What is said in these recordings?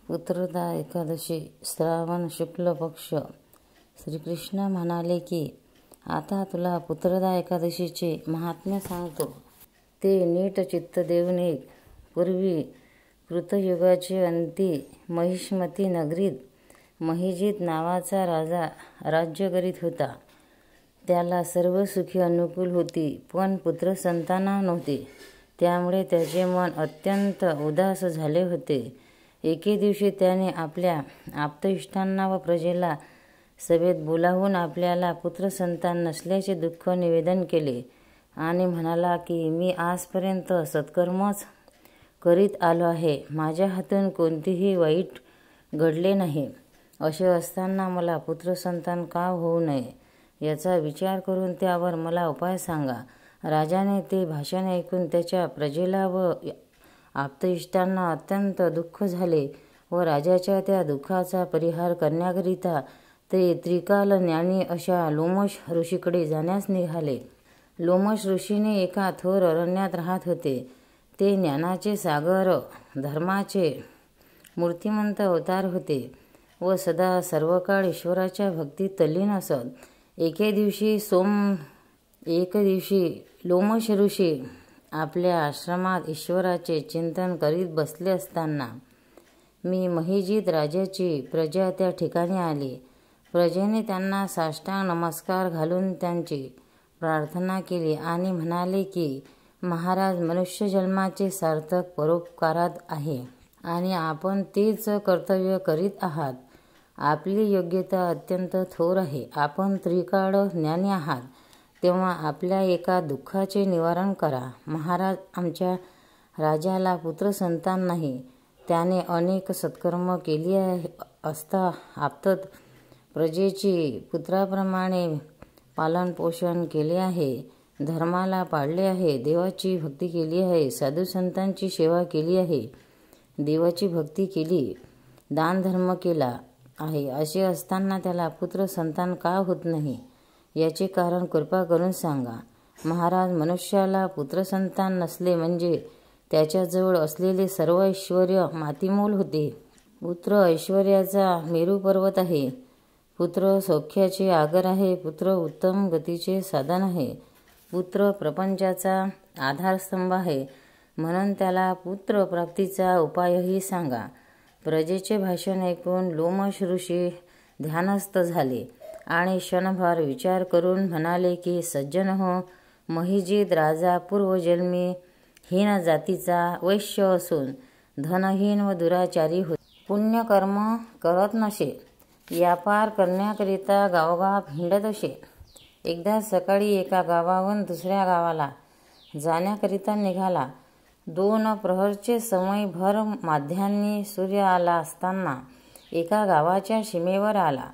पुत्रदा एकादशी श्रावण शुक्ल पक्ष. श्रीकृष्ण म्हणाले की आता तुला पुत्रदा एकादशीचे महात्म्य सांगतो. ते नीट चित्त देऊन एक. पूर्वी कृतयुगाचे अंती महिष्मती नगरीत महिजित नावाचा राजा राज्य करीत होता. त्याला सर्व सुखी अनुकूल होती, पण पुत्र संतान नव्हते. त्यामुळे त्याचे मन अत्यंत उदास झाले होते. एके दिवशी त्याने आपल्या आप्तइष्टांना व प्रजेला सभेत बोलावून आपल्याला पुत्रसंतान नसल्याचे दुःख निवेदन केले आणि म्हणाला की मी आजपर्यंत सत्कर्मच करीत आलो आहे. माझ्या हातून कोणतेही वाईट घडले नाही. असे असताना मला पुत्रसंतान का होऊ नये याचा विचार करून त्यावर मला उपाय सांगा. राजाने ते भाषण ऐकून त्याच्या प्रजेला व आप्तइष्टांना अत्यंत दुःख झाले व राजाच्या त्या दुःखाचा परिहार करण्याकरिता ते त्रिकाल ज्ञानी अशा लोमश ऋषीकडे जाण्यास निघाले. लोमश ऋषीने एका थोर अरण्यात राहत होते. ते ज्ञानाचे सागर, धर्माचे मूर्तिमंत अवतार होते व सदा सर्व काळ ईश्वराच्या भक्तीत तल्लीन असत. एके दिवशी लोमश ऋषी आपल्या आश्रमात ईश्वराचे चिंतन करीत बसले असताना मी महिजित राजाची प्रजा त्या ठिकाणी आली. प्रजेने त्यांना साष्टांग नमस्कार घालून त्यांची प्रार्थना केली आणि म्हणाले की महाराज, मनुष्य जन्माचे सार्थक परोपकारात आहे आणि आपण तेच कर्तव्य करीत आहात. आपली योग्यता अत्यंत थोर आहे. आपण त्रिकाळ ज्ञानी आहात, तेव्हा आपल्या एका दुःखाचे निवारण करा. महाराज, आमच्या राजाला पुत्रसंतान नाही. त्याने अनेक सत्कर्म केली असता आप्त प्रजेची पुत्राप्रमाणे पालनपोषण केले आहे, धर्माला पाळले आहे, देवाची भक्ती केली आहे, साधुसंतांची सेवा केली आहे, देवाची भक्ती केली, दानधर्म केला आहे. असे असताना त्याला पुत्रसंतान का होत नाही याचे कारण कृपा करून सांगा. महाराज, मनुष्याला पुत्रसंतान नसले म्हणजे त्याच्याजवळ असलेले सर्व ऐश्वर मातीमोल होते. पुत्र ऐश्वर्याचा मेरू पर्वत आहे. पुत्र सौख्याचे आगर आहे. पुत्र उत्तम गतीचे साधन आहे. पुत्र प्रपंचाचा आधारस्तंभ आहे. म्हणून त्याला पुत्र प्राप्तीचा उपायही सांगा. प्रजेचे भाषण ऐकून लोमश ऋषी ध्यानस्थ झाले आणि क्षणभर विचार करून म्हणाले की सज्जन हो, महिजित राजा पूर्वजन्मी हीन जातीचा वैश्य असून धनहीन व दुराचारी होता. पुण्यकर्म करत नसे. व्यापार करण्याकरिता गावोगाव हिंडत असे. एकदा सकाळी एका गावाहून दुसऱ्या गावाला जाण्याकरिता निघाला. 2 प्रहरचे समय भर माध्यान्ही सूर्य आला असताना एका गावाच्या सीमेवर आला.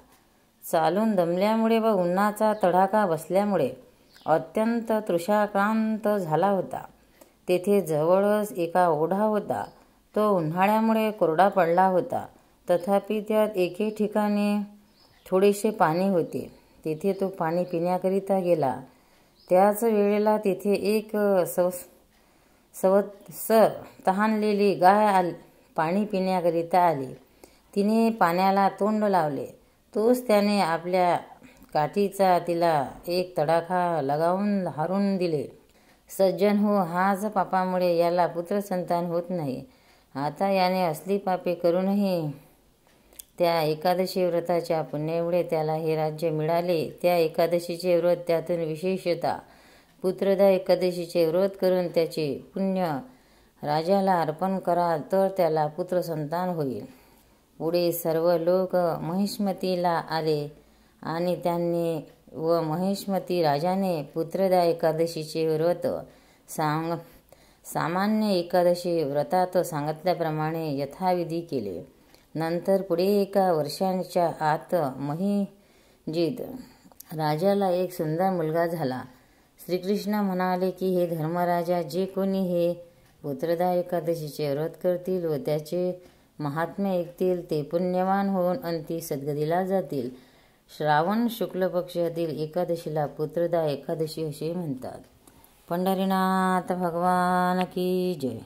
चालून दमल्यामुळे व उन्हाचा तडाखा बसल्यामुळे अत्यंत तृषाक्रांत झाला होता. तेथे जवळच एका ओढा होता. तो उन्हाळ्यामुळे कोरडा पडला होता. तथापि त्यात एके ठिकाणी थोडेसे पाणी होते. तेथे तो पाणी पिण्याकरिता गेला. त्याच वेळेला तेथे एक सवत्सर तहानलेली गाय पाणी पिण्याकरिता आली. तिने पाण्याला तोंड लावले. तोच त्याने आपल्या काठीचा तिला एक तडाखा लगावून हारून दिले. सज्जन हो, हाच पापामुळे याला पुत्रसंतान होत नाही. आता याने असली पापे करूनही त्या एकादशी व्रताच्या पुण्यामुळे त्याला हे राज्य मिळाले. त्या एकादशीचे व्रत, त्यातून विशेषतः पुत्रदा एकादशीचे व्रत करून त्याचे पुण्य राजाला अर्पण करा, तर त्याला पुत्रसंतान होईल. पुढे सर्व लोक महिष्मतीला आले आणि त्यांनी व महिष्मती राजाने पुत्रदा एकादशीचे व्रत सामान्य एकादशी व्रतात सांगितल्याप्रमाणे यथाविधी केले. नंतर पुढे एका वर्षाच्या आत महिजित राजाला एक सुंदर मुलगा झाला. श्रीकृष्ण म्हणाले की हे धर्मराजा, जे कोणी हे पुत्रदा एकादशीचे व्रत करतील व त्याचे महात्म्य ऐकतील ते पुण्यवान होऊन अंती सद्गतीला जातील. श्रावण शुक्ल पक्षातील एकादशीला पुत्रदा एकादशी असे म्हणतात. पंढरीनाथ भगवान की जय.